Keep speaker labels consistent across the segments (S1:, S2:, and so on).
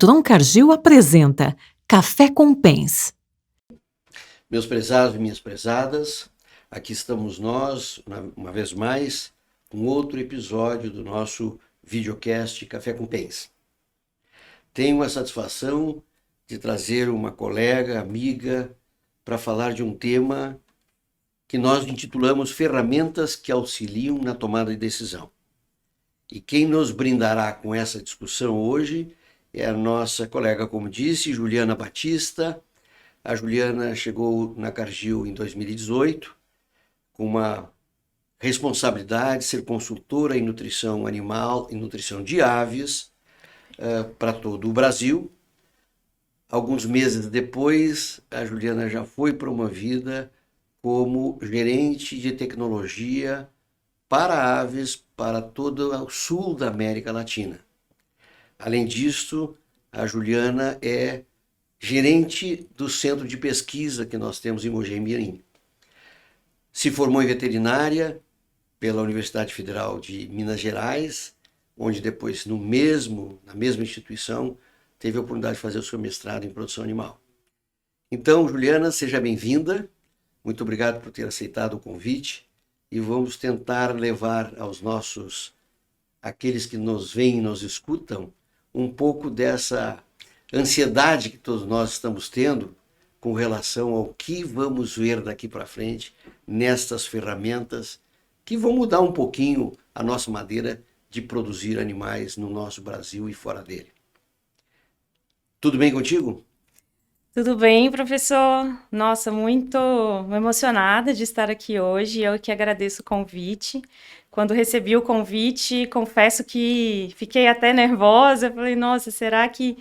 S1: Nutron Cargill apresenta Café com Pens.
S2: Meus prezados e minhas prezadas, aqui estamos nós, uma vez mais, com outro episódio do nosso videocast Café com Pens. Tenho a satisfação de trazer uma colega, amiga, para falar de um tema que nós intitulamos Ferramentas que auxiliam na tomada de decisão. E quem nos brindará com essa discussão hoje é a nossa colega, como disse, Juliana Batista. A Juliana chegou na Cargill em 2018 com uma responsabilidade de ser consultora em nutrição animal e nutrição de aves para todo o Brasil. Alguns meses depois, a Juliana já foi promovida como gerente de tecnologia para aves para todo o sul da América Latina. Além disso, a Juliana é gerente do centro de pesquisa que nós temos em Mogi-mirim. Se formou em veterinária pela Universidade Federal de Minas Gerais, onde depois, na mesma instituição, teve a oportunidade de fazer o seu mestrado em produção animal. Então, Juliana, seja bem-vinda. Muito obrigado por ter aceitado o convite e vamos tentar levar aqueles que nos veem e nos escutam, um pouco dessa ansiedade que todos nós estamos tendo com relação ao que vamos ver daqui para frente nestas ferramentas que vão mudar um pouquinho a nossa maneira de produzir animais no nosso Brasil e fora dele. Tudo bem contigo?
S3: Tudo bem, professor? Nossa, muito emocionada de estar aqui hoje. Eu que agradeço o convite. Quando recebi o convite, confesso que fiquei até nervosa. Falei, nossa, será que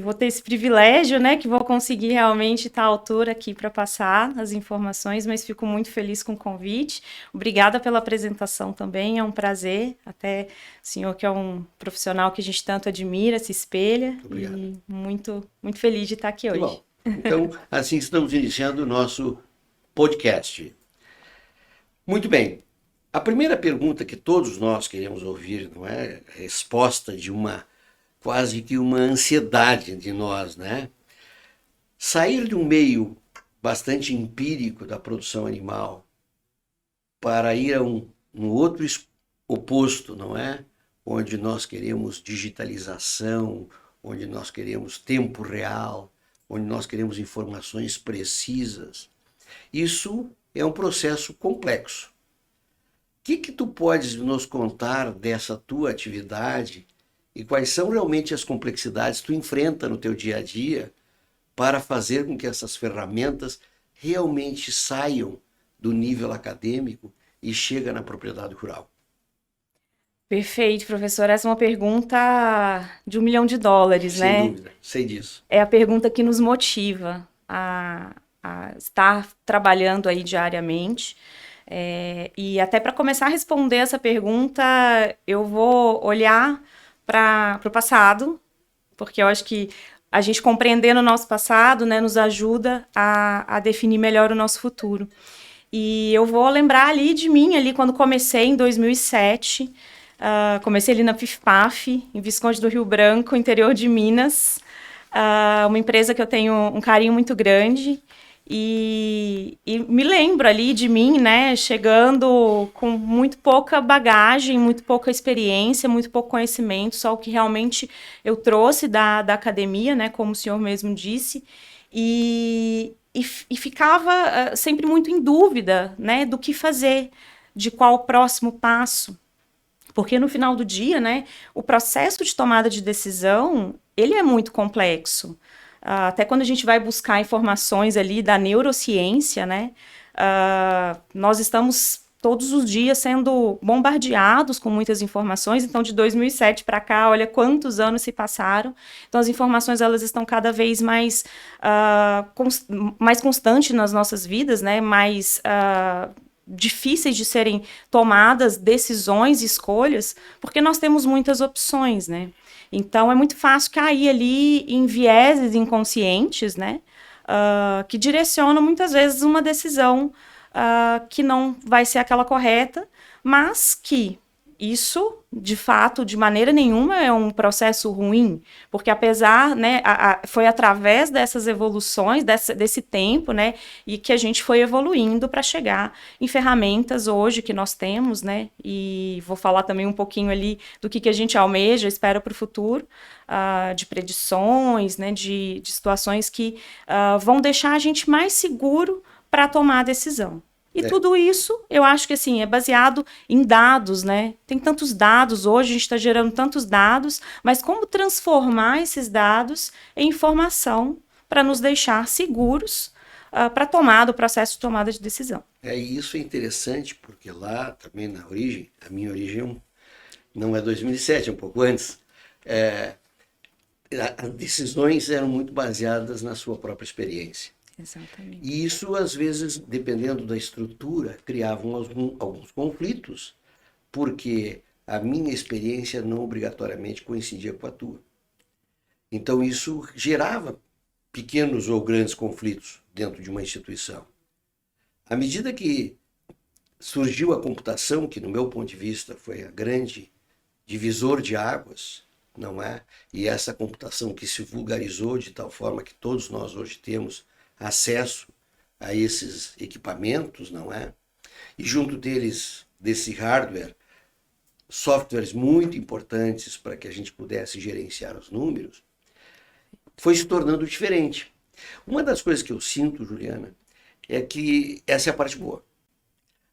S3: vou ter esse privilégio, né? Que vou conseguir realmente estar à altura aqui para passar as informações, mas fico muito feliz com o convite. Obrigada pela apresentação também, é um prazer. Até o senhor que é um profissional que a gente tanto admira, se espelha.
S2: Obrigado.
S3: E muito, muito feliz de estar aqui hoje.
S2: Bom, então, assim estamos iniciando o nosso podcast. Muito bem. A primeira pergunta que todos nós queremos ouvir, não é? A resposta de quase que uma ansiedade de nós, né? Sair de um meio bastante empírico da produção animal para ir a um outro oposto, não é? Onde nós queremos digitalização, onde nós queremos tempo real, onde nós queremos informações precisas. Isso é um processo complexo. O que tu podes nos contar dessa tua atividade e quais são realmente as complexidades que tu enfrenta no teu dia a dia para fazer com que essas ferramentas realmente saiam do nível acadêmico e cheguem na propriedade rural?
S3: Perfeito, professor. Essa é uma pergunta de $1 milhão, né?
S2: Sem dúvida, sei disso.
S3: É a pergunta que nos motiva a estar trabalhando aí diariamente. E até para começar a responder essa pergunta, eu vou olhar para o passado, porque eu acho que a gente compreendendo o nosso passado, né, nos ajuda a definir melhor o nosso futuro. E eu vou lembrar ali de mim, ali quando comecei em 2007, comecei ali na PIF-PAF, em Visconde do Rio Branco, interior de Minas, uma empresa que eu tenho um carinho muito grande. E me lembro ali de mim, né, chegando com muito pouca bagagem, muito pouca experiência, muito pouco conhecimento, só o que realmente eu trouxe da academia, né, como o senhor mesmo disse, e ficava sempre muito em dúvida, né, do que fazer, de qual o próximo passo, porque no final do dia, né, o processo de tomada de decisão, ele é muito complexo. Até quando a gente vai buscar informações ali da neurociência, né, nós estamos todos os dias sendo bombardeados com muitas informações. Então, de 2007 para cá, olha quantos anos se passaram. Então, as informações elas estão cada vez mais constantes nas nossas vidas, né, mais difíceis de serem tomadas decisões, escolhas, porque nós temos muitas opções, né? Então, é muito fácil cair ali em vieses inconscientes, né? Que direcionam muitas vezes uma decisão que não vai ser aquela correta, mas que isso, de fato, de maneira nenhuma é um processo ruim, porque apesar, né, foi através dessas evoluções, desse tempo, né, e que a gente foi evoluindo para chegar em ferramentas hoje que nós temos, né, e vou falar também um pouquinho ali do que a gente almeja, espera para o futuro, de predições, né, de situações que vão deixar a gente mais seguro para tomar a decisão. E tudo isso, eu acho que assim, é baseado em dados, né? Tem tantos dados hoje, a gente está gerando tantos dados, mas como transformar esses dados em informação para nos deixar seguros para tomar do processo de tomada de decisão.
S2: Isso é interessante, porque lá também na origem, a minha origem não é 2007, é um pouco antes, as decisões eram muito baseadas na sua própria experiência.
S3: Exatamente.
S2: E isso, às vezes, dependendo da estrutura, criavam alguns conflitos, porque a minha experiência não obrigatoriamente coincidia com a tua. Então, isso gerava pequenos ou grandes conflitos dentro de uma instituição. À medida que surgiu a computação, que, no meu ponto de vista, foi a grande divisor de águas, não é? E essa computação que se vulgarizou de tal forma que todos nós hoje temos acesso a esses equipamentos, não é? E junto deles, desse hardware, softwares muito importantes para que a gente pudesse gerenciar os números, foi se tornando diferente. Uma das coisas que eu sinto, Juliana, é que essa é a parte boa.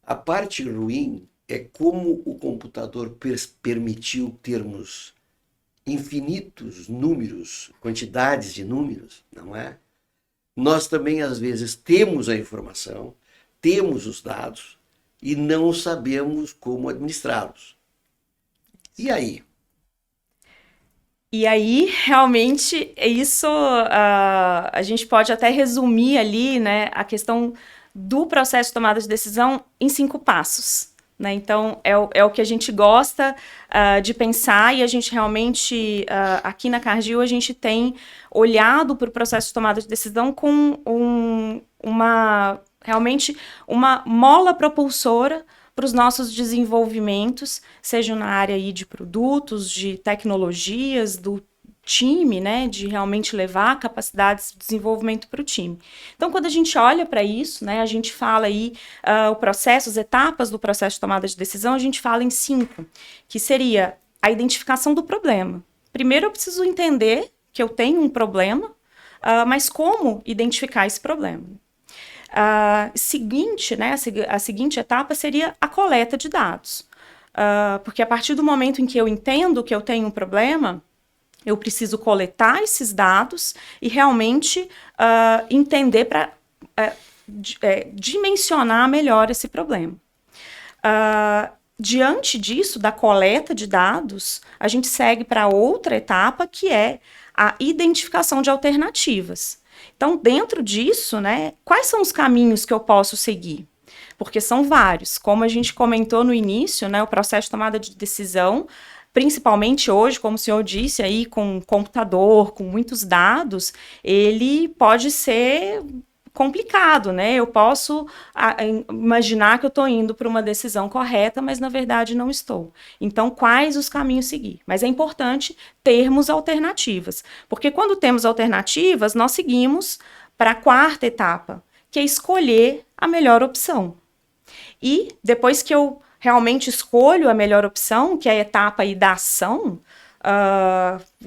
S2: A parte ruim é como o computador permitiu termos infinitos números, quantidades de números, não é? Nós também, às vezes, temos a informação, temos os dados e não sabemos como administrá-los. E aí?
S3: E aí, realmente, isso a gente pode até resumir ali, né, a questão do processo de tomada de decisão em 5 passos. Né? Então, é o que a gente gosta de pensar e a gente realmente, aqui na Cardil, a gente tem olhado para o processo de tomada de decisão com realmente uma mola propulsora para os nossos desenvolvimentos, seja na área aí de produtos, de tecnologias, do time, né, de realmente levar capacidades de desenvolvimento para o time. Então, quando a gente olha para isso, né, a gente fala aí o processo, as etapas do processo de tomada de decisão, a gente fala em 5, que seria a identificação do problema. Primeiro, eu preciso entender que eu tenho um problema, mas como identificar esse problema? Seguinte, né, a seguinte etapa seria a coleta de dados. Porque a partir do momento em que eu entendo que eu tenho um problema, eu preciso coletar esses dados e realmente entender para dimensionar melhor esse problema. Diante disso, da coleta de dados, a gente segue para outra etapa, que é a identificação de alternativas. Então, dentro disso, né, quais são os caminhos que eu posso seguir? Porque são vários. Como a gente comentou no início, né, o processo de tomada de decisão, principalmente hoje, como o senhor disse, aí, com computador, com muitos dados, ele pode ser complicado, né? Eu posso imaginar que eu estou indo para uma decisão correta, mas na verdade não estou. Então, quais os caminhos seguir? Mas é importante termos alternativas, porque quando temos alternativas, nós seguimos para a quarta etapa, que é escolher a melhor opção. E depois que eu realmente escolho a melhor opção, que é a etapa aí da ação,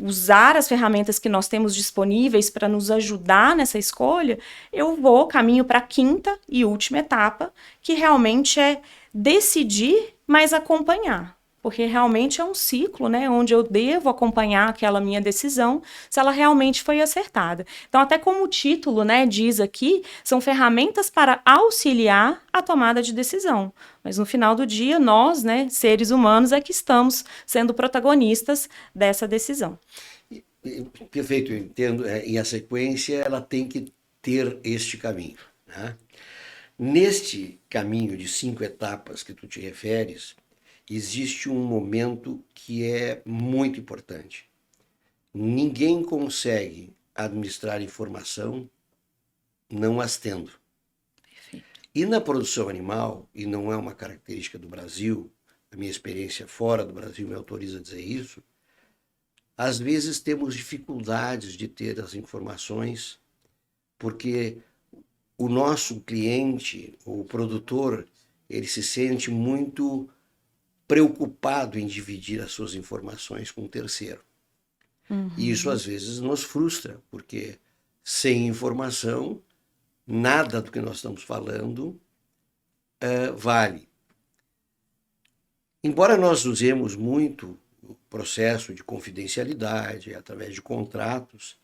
S3: usar as ferramentas que nós temos disponíveis para nos ajudar nessa escolha, eu caminho para a quinta e última etapa, que realmente é decidir, mas acompanhar. Porque realmente é um ciclo, né, onde eu devo acompanhar aquela minha decisão, se ela realmente foi acertada. Então, até como o título, né, diz aqui, são ferramentas para auxiliar a tomada de decisão. Mas no final do dia, nós, né, seres humanos, é que estamos sendo protagonistas dessa decisão.
S2: Perfeito, eu entendo. E a sequência, ela tem que ter este caminho, né? Neste caminho de 5 etapas que tu te referes, existe um momento que é muito importante. Ninguém consegue administrar informação não as tendo. E na produção animal, e não é uma característica do Brasil, a minha experiência fora do Brasil me autoriza a dizer isso, às vezes temos dificuldades de ter as informações, porque o nosso cliente, o produtor, ele se sente muito preocupado em dividir as suas informações com um terceiro. E isso às vezes nos frustra, porque sem informação, nada do que nós estamos falando vale. Embora nós usemos muito o processo de confidencialidade através de contratos,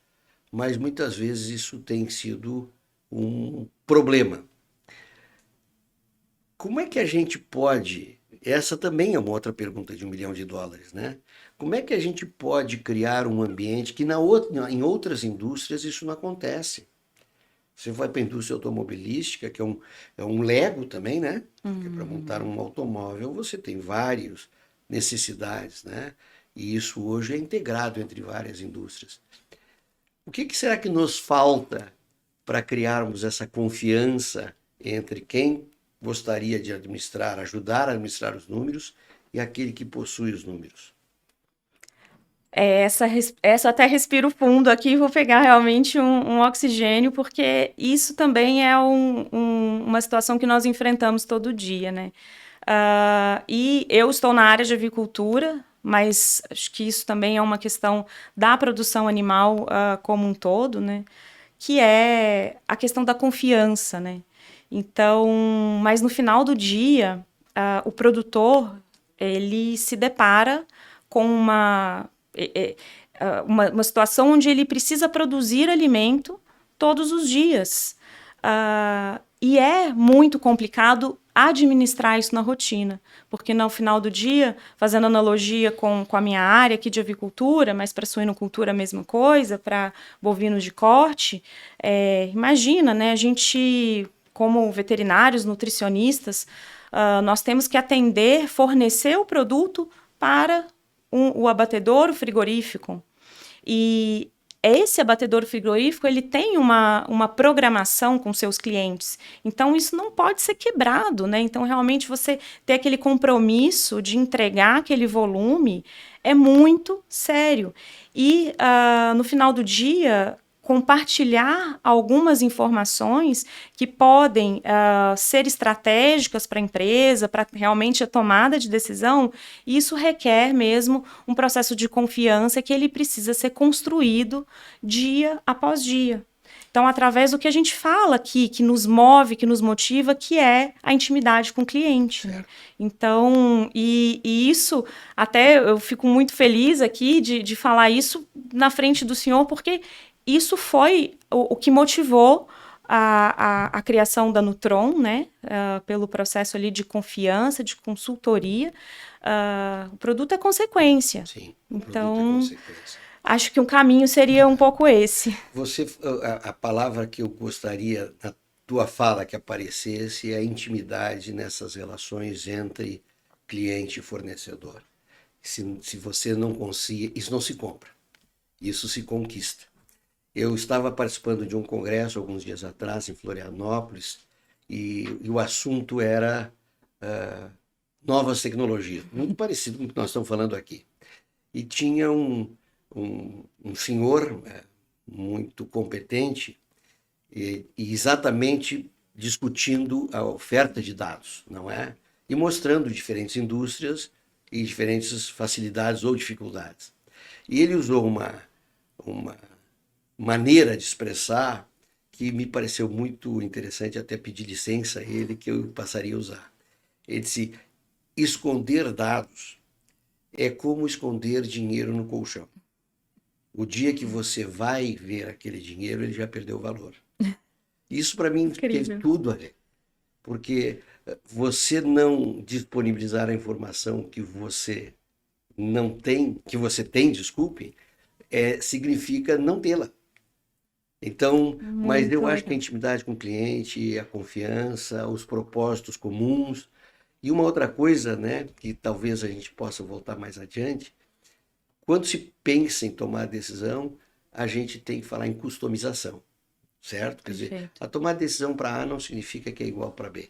S2: mas muitas vezes isso tem sido um problema. Como é que a gente pode... Essa também é uma outra pergunta de $1 milhão, né? Como é que a gente pode criar um ambiente que em outras indústrias isso não acontece? Você vai para a indústria automobilística, que é um Lego também, né? Porque para montar um automóvel você tem várias necessidades, né? E isso hoje é integrado entre várias indústrias. O que será que nos falta para criarmos essa confiança entre quem gostaria de administrar, ajudar a administrar os números e aquele que possui os números?
S3: Essa até respiro fundo aqui, vou pegar realmente um oxigênio, porque isso também é uma situação que nós enfrentamos todo dia, né? E eu estou na área de avicultura, mas acho que isso também é uma questão da produção animal como um todo, né? Que é a questão da confiança, né? Então, mas no final do dia, o produtor, ele se depara com uma situação onde ele precisa produzir alimento todos os dias. E é muito complicado administrar isso na rotina, porque no final do dia, fazendo analogia com a minha área aqui de avicultura, mas para suinocultura a mesma coisa, para bovinos de corte, imagina, né, a gente, como veterinários, nutricionistas, nós temos que atender, fornecer o produto para o abatedor, o frigorífico. E esse abatedor frigorífico, ele tem uma programação com seus clientes. Então, isso não pode ser quebrado, né? Então, realmente, você ter aquele compromisso de entregar aquele volume é muito sério. E, no final do dia, compartilhar algumas informações que podem ser estratégicas para a empresa, para realmente a tomada de decisão, isso requer mesmo um processo de confiança que ele precisa ser construído dia após dia. Então, através do que a gente fala aqui, que nos move, que nos motiva, que é a intimidade com o cliente. Né? Então, e isso, até eu fico muito feliz aqui de falar isso na frente do senhor, porque isso foi o que motivou a criação da Nutron, né? Pelo processo ali de confiança, de consultoria. O produto é consequência.
S2: Sim,
S3: então,
S2: produto é consequência.
S3: Acho que um caminho seria um pouco esse.
S2: A palavra que eu gostaria na tua fala que aparecesse é a intimidade nessas relações entre cliente e fornecedor. Se você não conseguir, isso não se compra, isso se conquista. Eu estava participando de um congresso alguns dias atrás em Florianópolis e o assunto era novas tecnologias, muito parecido com o que nós estamos falando aqui. E tinha um senhor muito competente e exatamente discutindo a oferta de dados, não é? E mostrando diferentes indústrias e diferentes facilidades ou dificuldades. E ele usou uma maneira de expressar que me pareceu muito interessante, até pedir licença a ele que eu passaria a usar. Ele disse, esconder dados é como esconder dinheiro no colchão. O dia que você vai ver aquele dinheiro, ele já perdeu o valor. Isso para mim teve tudo a ver, porque você não disponibilizar a informação que você não tem, que você tem, desculpe, significa não tê-la. Então, mas eu acho que a intimidade com o cliente, a confiança, os propósitos comuns, e uma outra coisa, né, que talvez a gente possa voltar mais adiante, quando se pensa em tomar decisão, a gente tem que falar em customização, certo? Quer dizer, a tomar decisão para A não significa que é igual para B.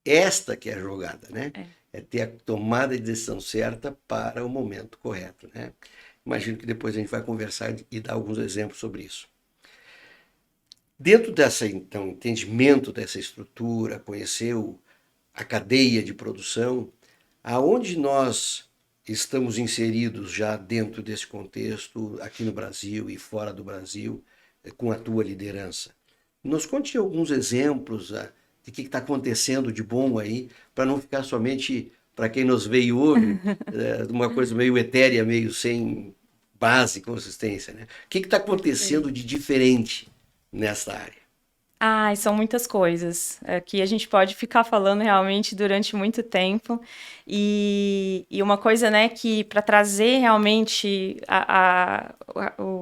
S2: Esta que é a jogada, né? É ter a tomada de decisão certa para o momento correto, né? Imagino que depois a gente vai conversar e dar alguns exemplos sobre isso. Dentro dessa, então, entendimento dessa estrutura, conhecer a cadeia de produção, aonde nós estamos inseridos já dentro desse contexto, aqui no Brasil e fora do Brasil, com a tua liderança. Nos conte alguns exemplos de que está acontecendo de bom aí, para não ficar somente, para quem nos veio hoje, uma coisa meio etérea, meio sem base, consistência, né? O que está acontecendo de diferente nessa área?
S3: Ai, são muitas coisas que a gente pode ficar falando realmente durante muito tempo. E uma coisa, né, que para trazer realmente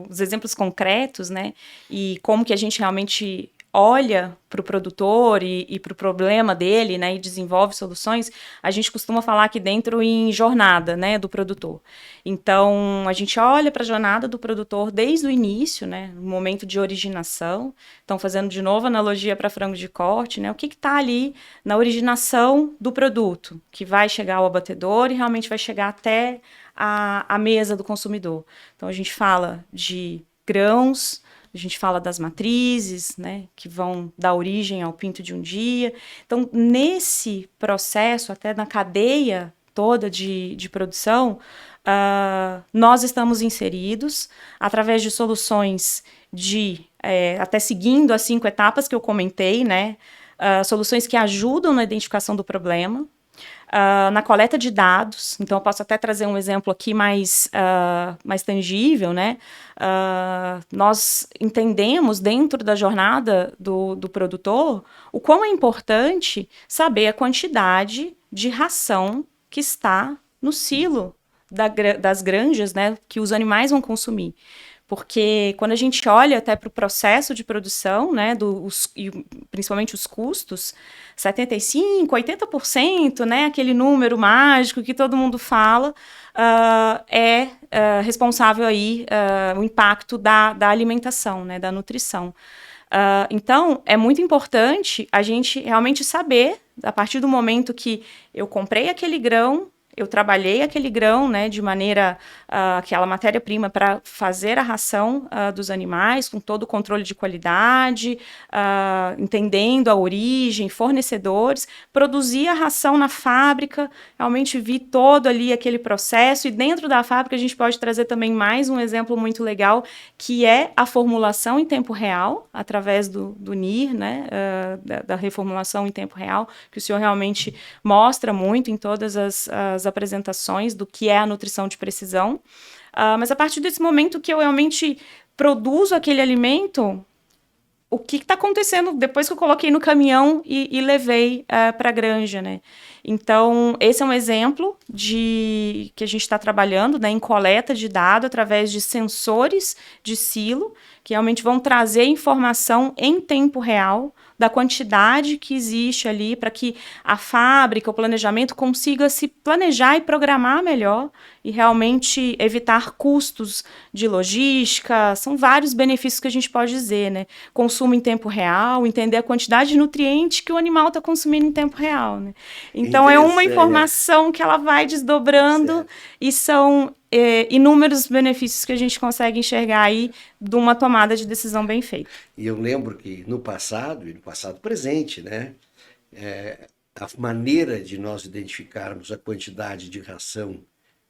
S3: os exemplos concretos, né, e como que a gente realmente olha para o produtor e para o problema dele, né, e desenvolve soluções, a gente costuma falar aqui dentro em jornada, né, do produtor. Então, a gente olha para a jornada do produtor desde o início, né, no momento de originação. Então, fazendo de novo analogia para frango de corte, né, o que está ali na originação do produto, que vai chegar ao abatedor e realmente vai chegar até a mesa do consumidor. Então, a gente fala de grãos, a gente fala das matrizes, né, que vão dar origem ao pinto de um dia. Então, nesse processo, até na cadeia toda de produção, nós estamos inseridos através de soluções até seguindo as 5 etapas que eu comentei, né, soluções que ajudam na identificação do problema, na coleta de dados. Então, eu posso até trazer um exemplo aqui mais tangível, né? Nós entendemos dentro da jornada do produtor o quão é importante saber a quantidade de ração que está no silo das granjas, né, que os animais vão consumir. Porque quando a gente olha até para o processo de produção, né, e principalmente os custos, 75%, 80%, né, aquele número mágico que todo mundo fala, responsável aí o impacto da alimentação, né, da nutrição. Então, é muito importante a gente realmente saber, a partir do momento que eu comprei aquele grão, eu trabalhei aquele grão, né, de maneira, aquela matéria-prima para fazer a ração dos animais, com todo o controle de qualidade, entendendo a origem, fornecedores, produzir a ração na fábrica, realmente vi todo ali aquele processo, e dentro da fábrica a gente pode trazer também mais um exemplo muito legal, que é a formulação em tempo real, através do NIR, né, da reformulação em tempo real, que o senhor realmente mostra muito em todas as apresentações do que é a nutrição de precisão. Mas a partir desse momento que eu realmente produzo aquele alimento, o que está acontecendo depois que eu coloquei no caminhão e levei para a granja, né? Então, esse é um exemplo que a gente está trabalhando, né, em coleta de dados através de sensores de silo, que realmente vão trazer informação em tempo real da quantidade que existe ali para que a fábrica, o planejamento consiga se planejar e programar melhor e realmente evitar custos de logística. São vários benefícios que a gente pode dizer, né? Consumo em tempo real, entender a quantidade de nutrientes que o animal está consumindo em tempo real, né? Então, é uma informação que ela vai desdobrando e são inúmeros benefícios que a gente consegue enxergar aí de uma tomada de decisão bem feita.
S2: E eu lembro que no passado, e no passado presente, né, a maneira de nós identificarmos a quantidade de ração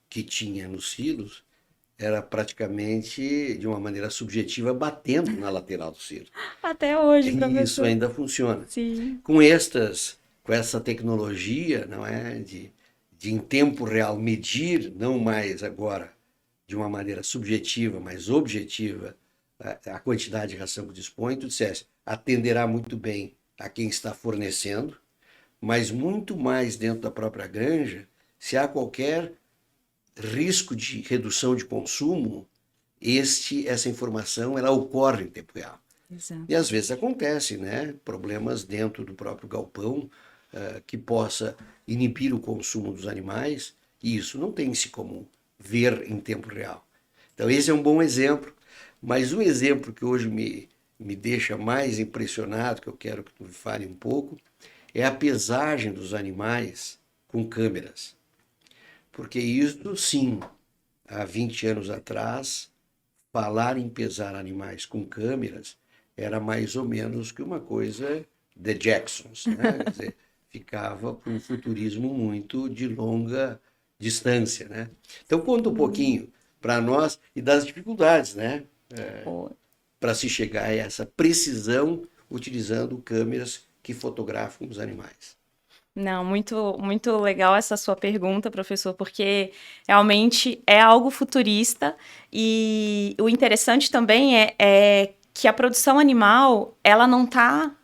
S2: que tinha nos silos era praticamente de uma maneira subjetiva, batendo na lateral do silo.
S3: Até hoje, professor.
S2: E isso ainda funciona.
S3: Sim.
S2: Com essa tecnologia, não é, de em tempo real medir, não mais agora de uma maneira subjetiva, mas objetiva, a quantidade de ração que dispõe, tu disseste, atenderá muito bem a quem está fornecendo, mas muito mais dentro da própria granja, se há qualquer risco de redução de consumo, essa informação ela ocorre em tempo real.
S3: Exato.
S2: E às vezes acontece, né, problemas dentro do próprio galpão, que possa inibir o consumo dos animais, e isso não tem-se como ver em tempo real. Então esse é um bom exemplo, mas um exemplo que hoje me deixa mais impressionado, que eu quero que tu me fale um pouco, é a pesagem dos animais com câmeras. Porque isso, sim, há 20 anos atrás, falar em pesar animais com câmeras era mais ou menos que uma coisa de Jacksons, né? Quer dizer, ficava para um futurismo muito de longa distância, né? Então conta um pouquinho para nós e das dificuldades, né? Para se chegar a essa precisão utilizando câmeras que fotografam os animais.
S3: Não, muito, muito legal essa sua pergunta, professor, porque realmente é algo futurista e o interessante também é que a produção animal, ela não está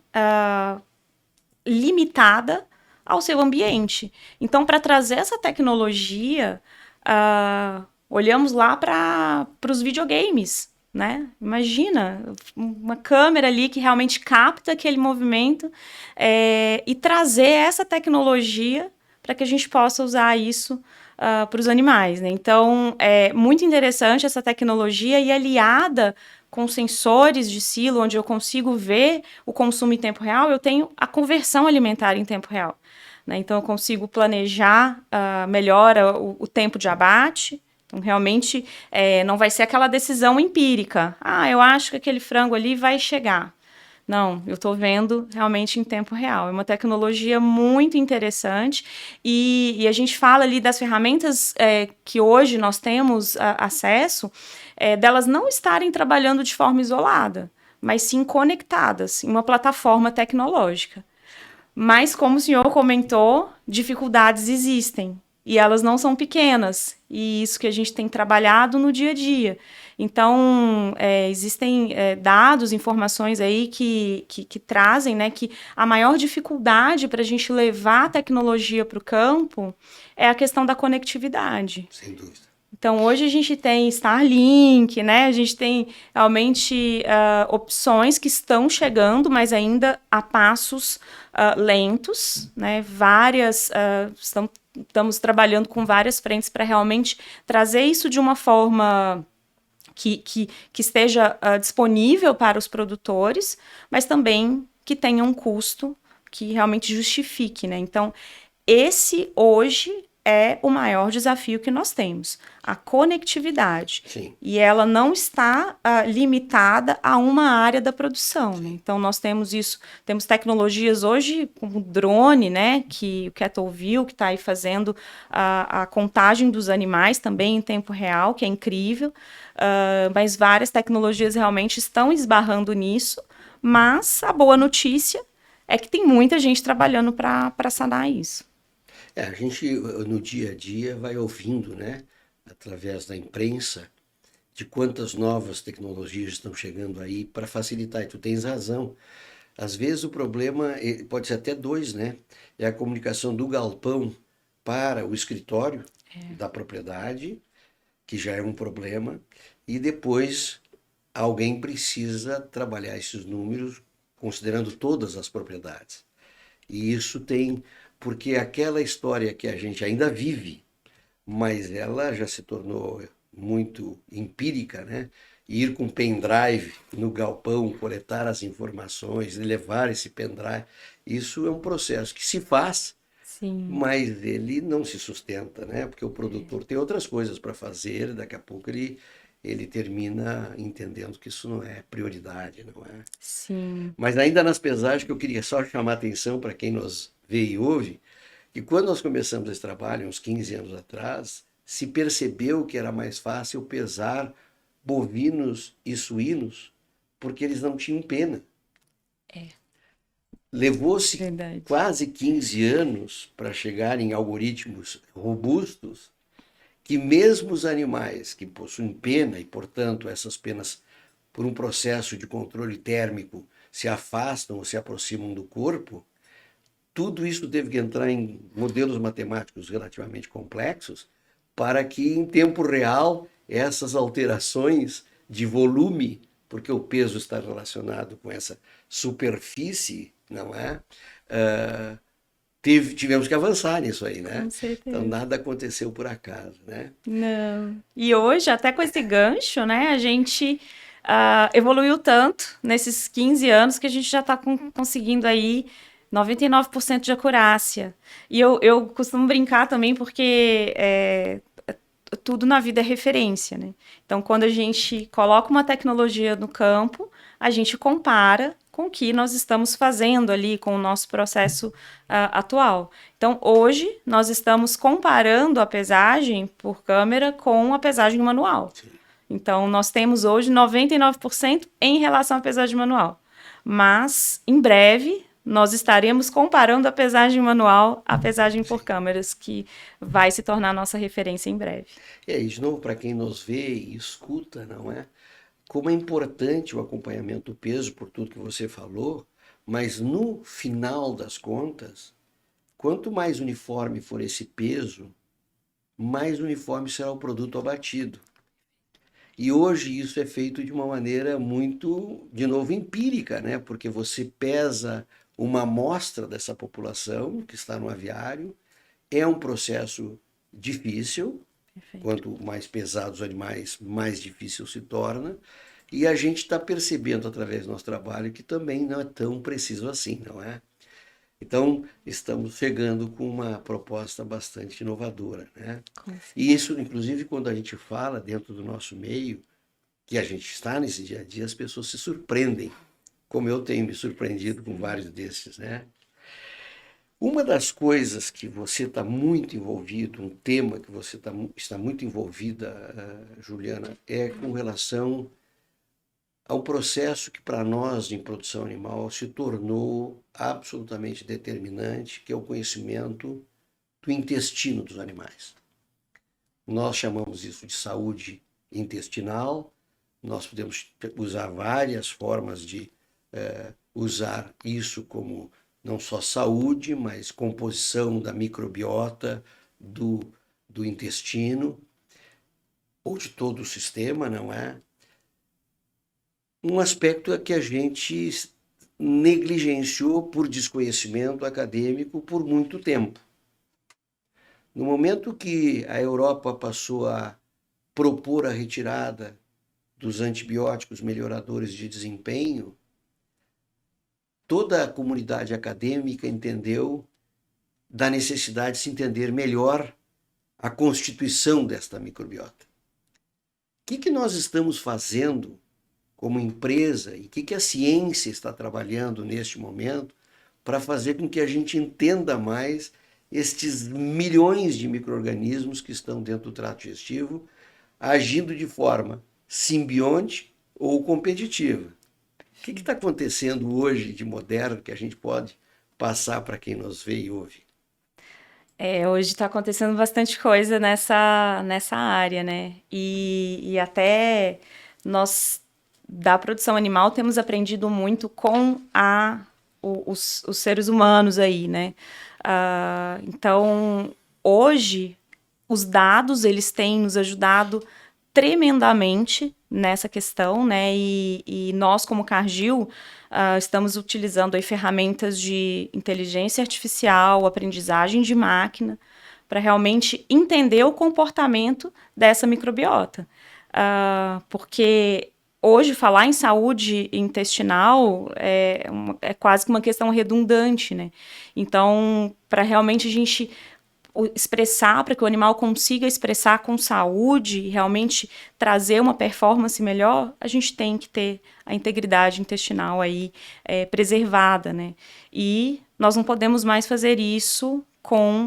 S3: limitada ao seu ambiente. Então, para trazer essa tecnologia, olhamos lá para os videogames, né? Imagina uma câmera ali que realmente capta aquele movimento e trazer essa tecnologia para que a gente possa usar isso para os animais, né? Então, é muito interessante essa tecnologia e aliada com sensores de silo, onde eu consigo ver o consumo em tempo real, eu tenho a conversão alimentar em tempo real, né? Então, eu consigo planejar melhor o tempo de abate. Então, realmente, não vai ser aquela decisão empírica. Eu acho que aquele frango ali vai chegar. Não, eu estou vendo realmente em tempo real. É uma tecnologia muito interessante e a gente fala ali das ferramentas que hoje nós temos acesso, delas não estarem trabalhando de forma isolada, mas sim conectadas em uma plataforma tecnológica. Mas, como o senhor comentou, dificuldades existem. E elas não são pequenas. E isso que a gente tem trabalhado no dia a dia. Então, existem dados, informações aí que trazem, né, que a maior dificuldade para a gente levar a tecnologia para o campo é a questão da conectividade.
S2: Sem dúvida.
S3: Então, hoje a gente tem Starlink, né? A gente tem realmente opções que estão chegando, mas ainda a passos lentos, né? Estamos trabalhando com várias frentes para realmente trazer isso de uma forma que esteja disponível para os produtores, mas também que tenha um custo que realmente justifique, né? Então, esse hoje é o maior desafio que nós temos, a conectividade.
S2: Sim.
S3: E ela não está limitada a uma área da produção, né? Então, nós temos isso, temos tecnologias hoje, como o drone, né, que o Kettleville, que está aí fazendo a contagem dos animais também em tempo real, que é incrível, mas várias tecnologias realmente estão esbarrando nisso, mas a boa notícia é que tem muita gente trabalhando para sanar isso.
S2: A gente, no dia a dia, vai ouvindo, né, através da imprensa, de quantas novas tecnologias estão chegando aí para facilitar. E tu tens razão. Às vezes o problema pode ser até dois, né? É a comunicação do galpão para o escritório da propriedade, que já é um problema, e depois alguém precisa trabalhar esses números considerando todas as propriedades. E isso tem... Porque aquela história que a gente ainda vive, mas ela já se tornou muito empírica, né? Ir com pendrive no galpão, coletar as informações, levar esse pendrive, isso é um processo que se faz,
S3: Sim.
S2: Mas ele não se sustenta, né? Porque o produtor tem outras coisas para fazer, daqui a pouco ele termina entendendo que isso não é prioridade, não é?
S3: Sim.
S2: Mas ainda nas pesagens, que eu queria só chamar a atenção para quem nos vê e ouve, que quando nós começamos esse trabalho, uns 15 anos atrás, se percebeu que era mais fácil pesar bovinos e suínos, porque eles não tinham pena. Levou-se quase 15 anos para chegar em algoritmos robustos, que mesmo os animais que possuem pena, e portanto essas penas, por um processo de controle térmico, se afastam ou se aproximam do corpo, tudo isso teve que entrar em modelos matemáticos relativamente complexos para que, em tempo real, essas alterações de volume, porque o peso está relacionado com essa superfície, não é? Tivemos que avançar nisso aí, né?
S3: Com certeza.
S2: Então, nada aconteceu por acaso, né?
S3: Não. E hoje, até com esse gancho, né, a gente evoluiu tanto nesses 15 anos que a gente já está conseguindo aí 99% de acurácia. E eu costumo brincar também porque tudo na vida é referência, né? Então, quando a gente coloca uma tecnologia no campo, a gente compara com o que nós estamos fazendo ali com o nosso processo atual. Então, hoje, nós estamos comparando a pesagem por câmera com a pesagem manual.
S2: Sim.
S3: Então, nós temos hoje 99% em relação à pesagem manual. Mas, em breve, nós estaremos comparando a pesagem manual à pesagem por câmeras, que vai se tornar a nossa referência em breve.
S2: E de novo, para quem nos vê e escuta, não é? Como é importante o acompanhamento do peso, por tudo que você falou, mas no final das contas, quanto mais uniforme for esse peso, mais uniforme será o produto abatido. E hoje isso é feito de uma maneira muito, de novo, empírica, né? Porque você pesa uma amostra dessa população que está no aviário, é um processo difícil.
S3: Perfeito.
S2: Quanto mais pesados os animais, mais difícil se torna. E a gente está percebendo através do nosso trabalho que também não é tão preciso assim, não é? Então, estamos chegando com uma proposta bastante inovadora, né? E isso, inclusive, quando a gente fala dentro do nosso meio, que a gente está nesse dia a dia, as pessoas se surpreendem, como eu tenho me surpreendido com vários desses, né? Uma das coisas que você está muito envolvido, um tema que você está muito envolvida, Juliana, é com relação ao processo que para nós em produção animal se tornou absolutamente determinante, que é o conhecimento do intestino dos animais. Nós chamamos isso de saúde intestinal, nós podemos usar várias formas de usar isso como não só saúde, mas composição da microbiota do intestino, ou de todo o sistema, não é? Um aspecto é que a gente negligenciou por desconhecimento acadêmico por muito tempo. No momento que a Europa passou a propor a retirada dos antibióticos melhoradores de desempenho, toda a comunidade acadêmica entendeu da necessidade de se entender melhor a constituição desta microbiota. O que nós estamos fazendo como empresa e o que a ciência está trabalhando neste momento para fazer com que a gente entenda mais estes milhões de micro-organismos que estão dentro do trato digestivo, agindo de forma simbionte ou competitiva. O que está acontecendo hoje de moderno que a gente pode passar para quem nos vê e ouve?
S3: Hoje está acontecendo bastante coisa nessa área, né? E até nós, da produção animal, temos aprendido muito com os seres humanos aí, né? Então, hoje, os dados, eles têm nos ajudado tremendamente nessa questão, né? E nós, como Cargill, estamos utilizando aí ferramentas de inteligência artificial, aprendizagem de máquina, para realmente entender o comportamento dessa microbiota. Porque hoje falar em saúde intestinal é quase que uma questão redundante, né? Então, para realmente a gente expressar, para que o animal consiga expressar com saúde e realmente trazer uma performance melhor, a gente tem que ter a integridade intestinal aí preservada, né? E nós não podemos mais fazer isso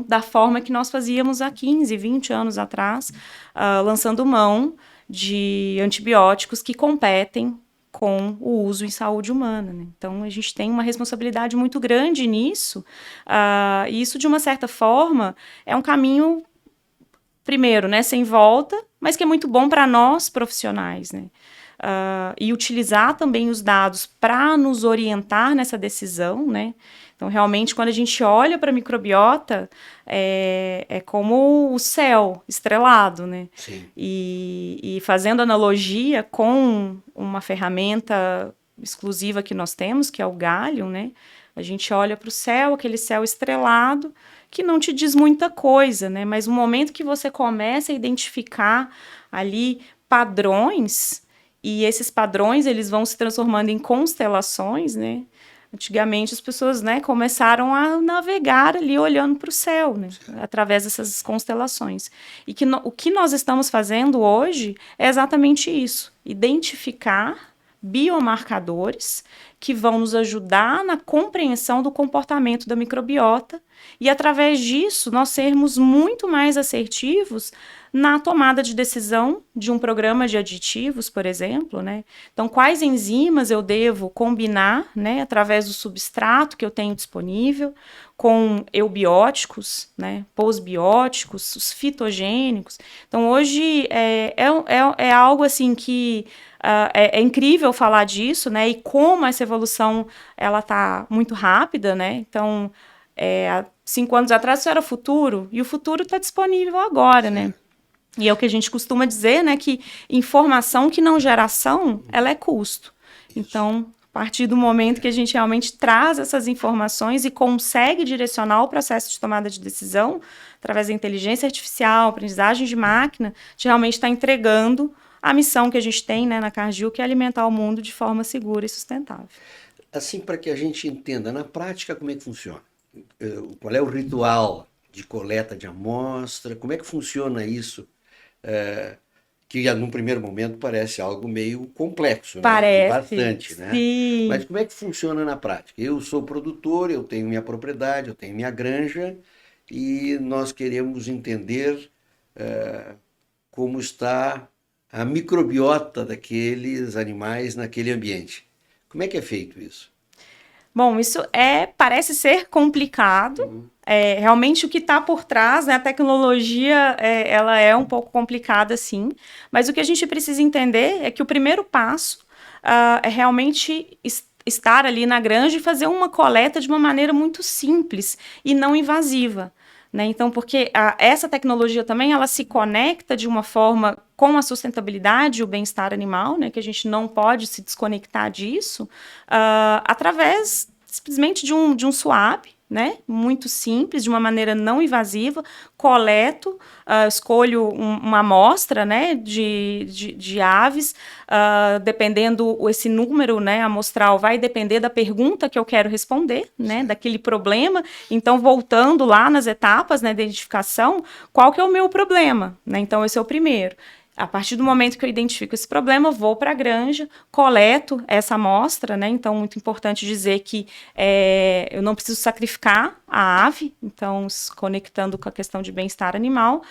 S3: da forma que nós fazíamos há 15, 20 anos atrás, lançando mão de antibióticos que competem com o uso em saúde humana, né? Então, a gente tem uma responsabilidade muito grande nisso, e isso, de uma certa forma, é um caminho, primeiro, né, sem volta, mas que é muito bom para nós, profissionais, né? E utilizar também os dados para nos orientar nessa decisão, né? Então, realmente, quando a gente olha para a microbiota, é como o céu estrelado, né?
S2: Sim.
S3: E fazendo analogia com uma ferramenta exclusiva que nós temos, que é o galho, né? A gente olha para o céu, aquele céu estrelado, que não te diz muita coisa, né? Mas no momento que você começa a identificar ali padrões, e esses padrões eles vão se transformando em constelações, né? Antigamente as pessoas, né, começaram a navegar ali olhando para o céu, né, através dessas constelações. E o que nós estamos fazendo hoje é exatamente isso: identificar biomarcadores que vão nos ajudar na compreensão do comportamento da microbiota e, através disso, nós sermos muito mais assertivos na tomada de decisão de um programa de aditivos, por exemplo, né? Então, quais enzimas eu devo combinar, né, através do substrato que eu tenho disponível, com eubióticos, né, posbióticos, os fitogênicos. Então, hoje é algo assim que é incrível falar disso, né? E como essa evolução ela está muito rápida, né? Então, há 5 anos atrás isso era o futuro, e o futuro está disponível agora, né? E é o que a gente costuma dizer, né? Que informação que não gera ação, ela é custo. Então, a partir do momento que a gente realmente traz essas informações e consegue direcionar o processo de tomada de decisão, através da inteligência artificial, aprendizagem de máquina, a gente realmente está entregando a missão que a gente tem, né, na Cargill, que é alimentar o mundo de forma segura e sustentável.
S2: Assim, para que a gente entenda na prática como é que funciona. Qual é o ritual de coleta de amostra? Como é que funciona isso? Que num primeiro momento parece algo meio complexo, né?
S3: Parece,
S2: bastante, né?
S3: sim.
S2: Mas como é que funciona na prática? Eu sou produtor, eu tenho minha propriedade, eu tenho minha granja e nós queremos entender como está a microbiota daqueles animais naquele ambiente. Como é que é feito isso?
S3: Bom, isso parece ser complicado. Realmente o que está por trás, né, a tecnologia, ela é um pouco complicada, sim. Mas o que a gente precisa entender é que o primeiro passo é realmente estar ali na granja e fazer uma coleta de uma maneira muito simples e não invasiva. Né? Então, porque essa tecnologia também ela se conecta de uma forma com a sustentabilidade e o bem-estar animal, né? Que a gente não pode se desconectar disso, através simplesmente de um swab, né? Muito simples, de uma maneira não invasiva, coleto, escolho uma amostra, né? de aves, dependendo esse número, né? amostral vai depender da pergunta que eu quero responder, né? Daquele problema. Então, voltando lá nas etapas, né, da identificação, qual que é o meu problema? Né? Então, esse é o primeiro. A partir do momento que eu identifico esse problema, eu vou para a granja, coleto essa amostra, né? Então, muito importante dizer que eu não preciso sacrificar a ave, então, se conectando com a questão de bem-estar animal,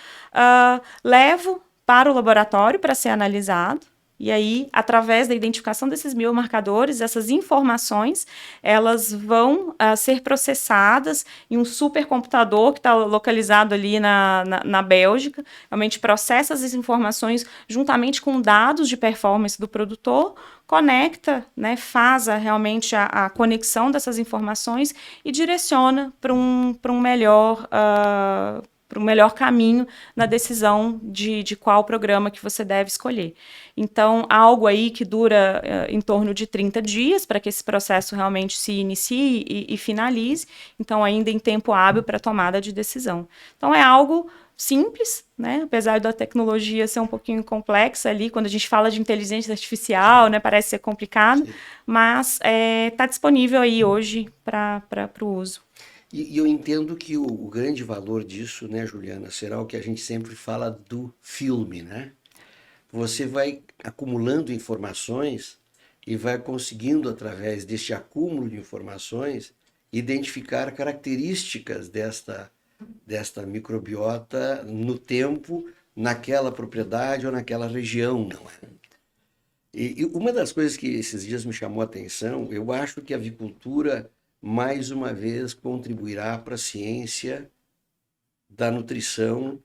S3: levo para o laboratório para ser analisado. E aí, através da identificação desses biomarcadores, essas informações, elas vão ser processadas em um supercomputador que está localizado ali na Bélgica. Realmente processa essas informações juntamente com dados de performance do produtor, conecta, né, faz realmente a conexão dessas informações e direciona para um melhor caminho na decisão de qual programa que você deve escolher. Então, algo aí que dura em torno de 30 dias para que esse processo realmente se inicie e finalize. Então, ainda em tempo hábil para tomada de decisão. Então, é algo simples, né? Apesar da tecnologia ser um pouquinho complexa ali, quando a gente fala de inteligência artificial, né, parece ser complicado, sim, mas está disponível aí hoje para o uso.
S2: E eu entendo que o grande valor disso, né, Juliana, será o que a gente sempre fala do filme, né? Você vai acumulando informações e vai conseguindo, através deste acúmulo de informações, identificar características desta microbiota no tempo, naquela propriedade ou naquela região, não é? E uma das coisas que esses dias me chamou a atenção, eu acho que a avicultura mais uma vez contribuirá para a ciência da nutrição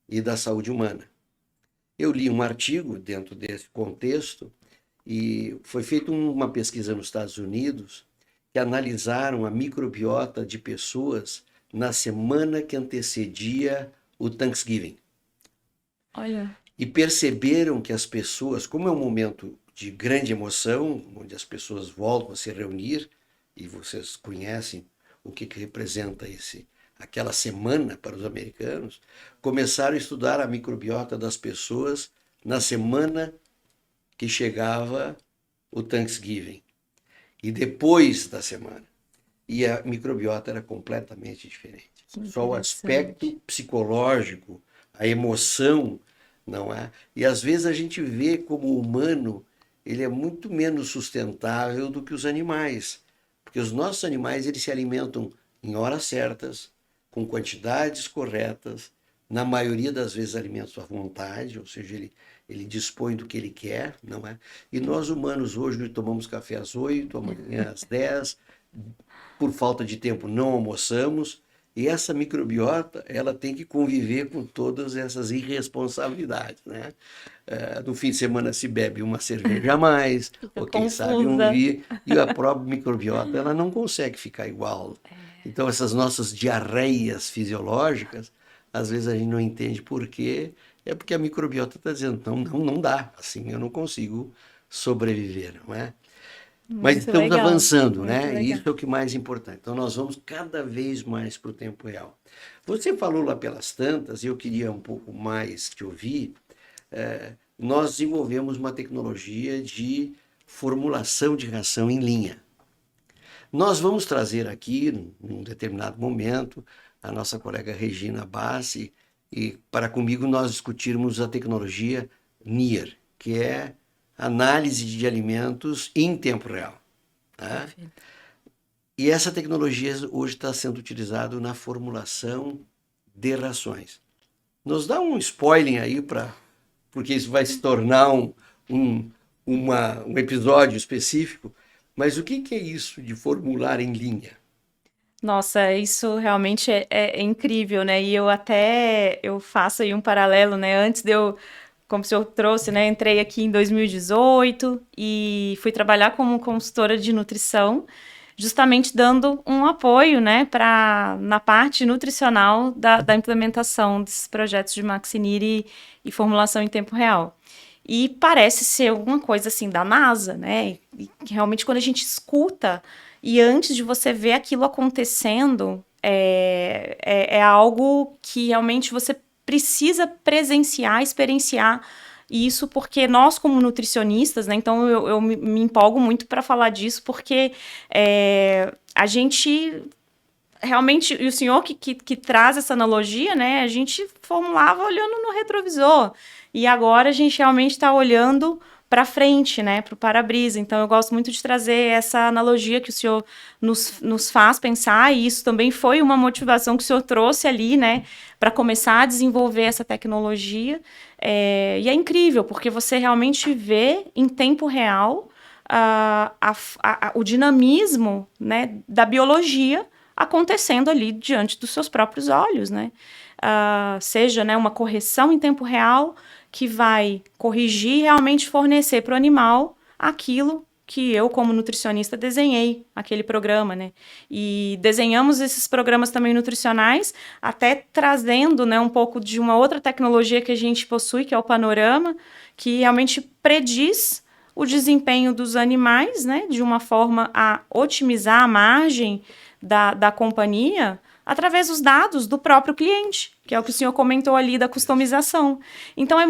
S2: e da saúde humana. Eu li um artigo dentro desse contexto e foi feita uma pesquisa nos Estados Unidos que analisaram a microbiota de pessoas na semana que antecedia o Thanksgiving.
S3: Olha.
S2: E perceberam que as pessoas, como é um momento de grande emoção, onde as pessoas voltam a se reunir, e vocês conhecem o que representa aquela semana para os americanos, começaram a estudar a microbiota das pessoas na semana que chegava o Thanksgiving. e depois da semana. E a microbiota era completamente diferente. Só o aspecto psicológico, a emoção, não é? E às vezes a gente vê como o humano, ele é muito menos sustentável do que os animais. Porque os nossos animais, eles se alimentam em horas certas, com quantidades corretas, na maioria das vezes alimentos à vontade, ou seja, ele dispõe do que ele quer, não é? E nós humanos hoje tomamos café às 8, amanhã às 10, por falta de tempo não almoçamos, e essa microbiota, ela tem que conviver com todas essas irresponsabilidades, né? No fim de semana se bebe uma cerveja a mais, ou quem sabe um vinho, e a própria microbiota, ela não consegue ficar igual. Então essas nossas diarreias fisiológicas, às vezes a gente não entende por quê, é porque a microbiota está dizendo, não dá, assim eu não consigo sobreviver, não é? Mas estamos avançando, né? E isso é o que mais importante. Então, nós vamos cada vez mais para o tempo real. Você falou lá pelas tantas, e eu queria um pouco mais te ouvir. Nós desenvolvemos uma tecnologia de formulação de ração em linha. Nós vamos trazer aqui, num determinado momento, a nossa colega Regina Bassi, e para comigo nós discutirmos a tecnologia NIR, que é análise de alimentos em tempo real. Tá? E essa tecnologia hoje está sendo utilizada na formulação de rações. Nos dá um spoiler aí, porque isso vai se tornar um episódio específico, mas o que é isso de formular em linha?
S3: Nossa, isso realmente é incrível, né? E eu faço aí um paralelo, né? Antes de eu, como o senhor trouxe, né? Entrei aqui em 2018 e fui trabalhar como consultora de nutrição, justamente dando um apoio, né? Na parte nutricional da implementação desses projetos de Maxinir e formulação em tempo real. E parece ser alguma coisa assim da NASA, né? E realmente quando a gente escuta e antes de você ver aquilo acontecendo, é algo que realmente você precisa presenciar, experienciar isso, porque nós, como nutricionistas, né, então eu me empolgo muito para falar disso, porque a gente realmente, e o senhor que traz essa analogia, né, a gente formulava olhando no retrovisor, e agora a gente realmente está olhando para frente, né, para o para-brisa. Então, eu gosto muito de trazer essa analogia que o senhor nos faz pensar, e isso também foi uma motivação que o senhor trouxe ali, né, para começar a desenvolver essa tecnologia. E é incrível, porque você realmente vê em tempo real o dinamismo, né, da biologia acontecendo ali diante dos seus próprios olhos, né? Seja, né, uma correção em tempo real, que vai corrigir e realmente fornecer para o animal aquilo que eu, como nutricionista, desenhei, aquele programa, né? E desenhamos esses programas também nutricionais, até trazendo, né, um pouco de uma outra tecnologia que a gente possui, que é o Panorama, que realmente prediz o desempenho dos animais, né, de uma forma a otimizar a margem da companhia, através dos dados do próprio cliente, que é o que o senhor comentou ali da customização. Então, é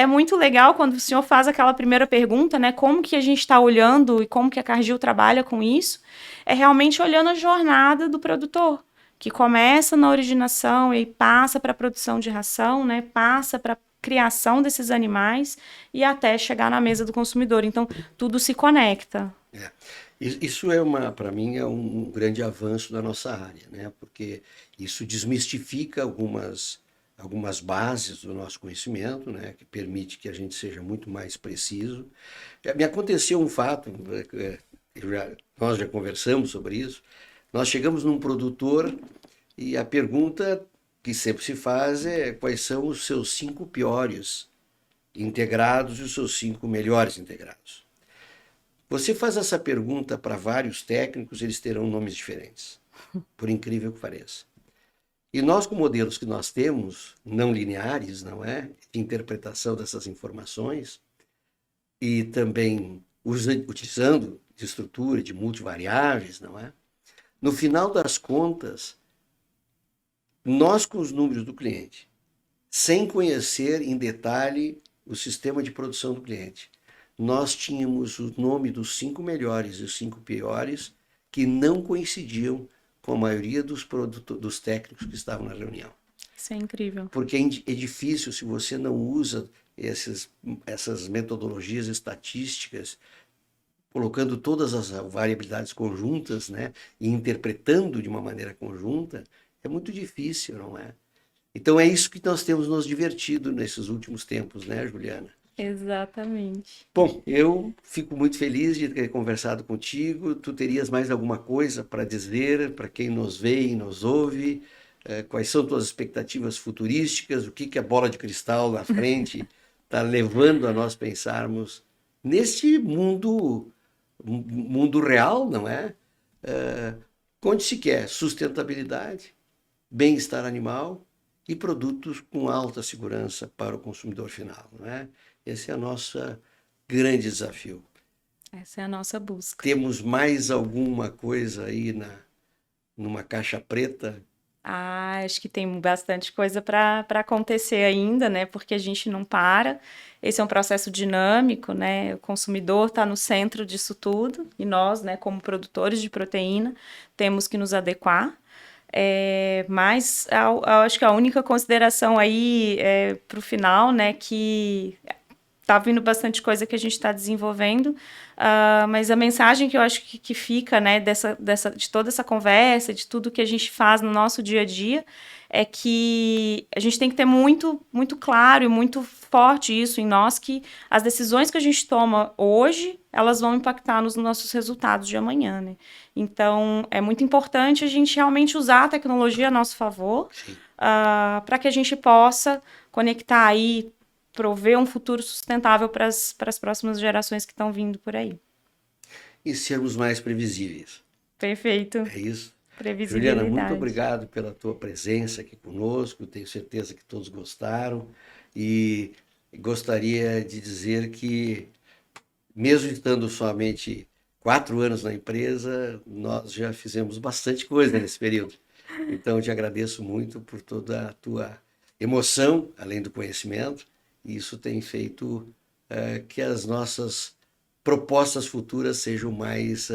S3: muito legal quando o senhor faz aquela primeira pergunta, né, como que a gente está olhando e como que a Cargill trabalha com isso, é realmente olhando a jornada do produtor, que começa na originação e passa para a produção de ração, né, passa para a criação desses animais e até chegar na mesa do consumidor. Então, tudo se conecta.
S2: Isso para mim, é um grande avanço da nossa área, né? Porque isso desmistifica algumas bases do nosso conhecimento, né? Que permite que a gente seja muito mais preciso. Me aconteceu um fato, nós já conversamos sobre isso, nós chegamos num produtor e a pergunta que sempre se faz é quais são os seus 5 piores integrados e os seus 5 melhores integrados. Você faz essa pergunta para vários técnicos, eles terão nomes diferentes, por incrível que pareça. E nós, com modelos que nós temos, não lineares, não é? De interpretação dessas informações, e também utilizando de estrutura, de multivariáveis, não é? No final das contas, nós com os números do cliente, sem conhecer em detalhe o sistema de produção do cliente, nós tínhamos o nome dos 5 melhores e os 5 piores que não coincidiam com a maioria dos técnicos que estavam na reunião.
S3: Isso é incrível.
S2: Porque é difícil se você não usa essas metodologias estatísticas, colocando todas as variabilidades conjuntas, né, e interpretando de uma maneira conjunta, é muito difícil, não é? Então é isso que nós temos nos divertido nesses últimos tempos, né, Juliana?
S3: Exatamente.
S2: Bom, eu fico muito feliz de ter conversado contigo. Tu terias mais alguma coisa para dizer para quem nos vê e nos ouve? Quais são tuas expectativas futurísticas? O que a bola de cristal na frente está levando a nós pensarmos neste mundo real, não é? Onde se quer sustentabilidade, bem-estar animal e produtos com alta segurança para o consumidor final, não é? Esse é o nosso grande desafio.
S3: Essa é a nossa busca.
S2: Temos mais alguma coisa aí numa caixa preta?
S3: Acho que tem bastante coisa para acontecer ainda, né? Porque a gente não para. Esse é um processo dinâmico, né? O consumidor está no centro disso tudo e nós, né, como produtores de proteína, temos que nos adequar. Mas eu acho que a única consideração aí para o final, né, que tá vindo bastante coisa que a gente está desenvolvendo, mas a mensagem que eu acho que fica, né, de toda essa conversa, de tudo que a gente faz no nosso dia a dia, é que a gente tem que ter muito, muito claro e muito forte isso em nós, que as decisões que a gente toma hoje, elas vão impactar nos nossos resultados de amanhã, né? Então, é muito importante a gente realmente usar a tecnologia a nosso favor, para que a gente possa conectar aí, prover um futuro sustentável para as próximas gerações que estão vindo por aí.
S2: E sermos mais previsíveis.
S3: Perfeito.
S2: É isso.
S3: Previsibilidade.
S2: Juliana, muito obrigado pela tua presença aqui conosco. Tenho certeza que todos gostaram. E gostaria de dizer que, mesmo estando somente 4 anos na empresa, nós já fizemos bastante coisa nesse período. Então, eu te agradeço muito por toda a tua emoção, além do conhecimento. Isso tem feito que as nossas propostas futuras sejam mais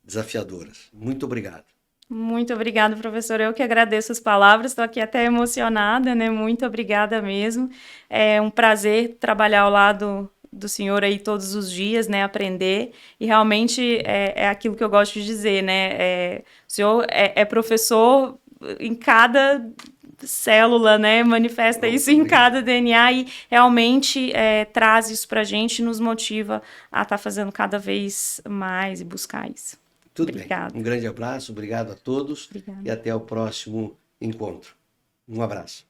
S2: desafiadoras. Muito obrigado.
S3: Muito obrigada, professor. Eu que agradeço as palavras, estou aqui até emocionada, né? Muito obrigada mesmo. É um prazer trabalhar ao lado do senhor aí todos os dias, né? Aprender. E realmente é aquilo que eu gosto de dizer, né? O senhor é professor em cada célula, né, manifesta isso em cada DNA e realmente traz isso pra gente e nos motiva a estar fazendo cada vez mais e buscar isso.
S2: Tudo
S3: Obrigada.
S2: bem. Um grande abraço, obrigado a todos.
S3: Obrigada.
S2: E até o próximo encontro. Um abraço.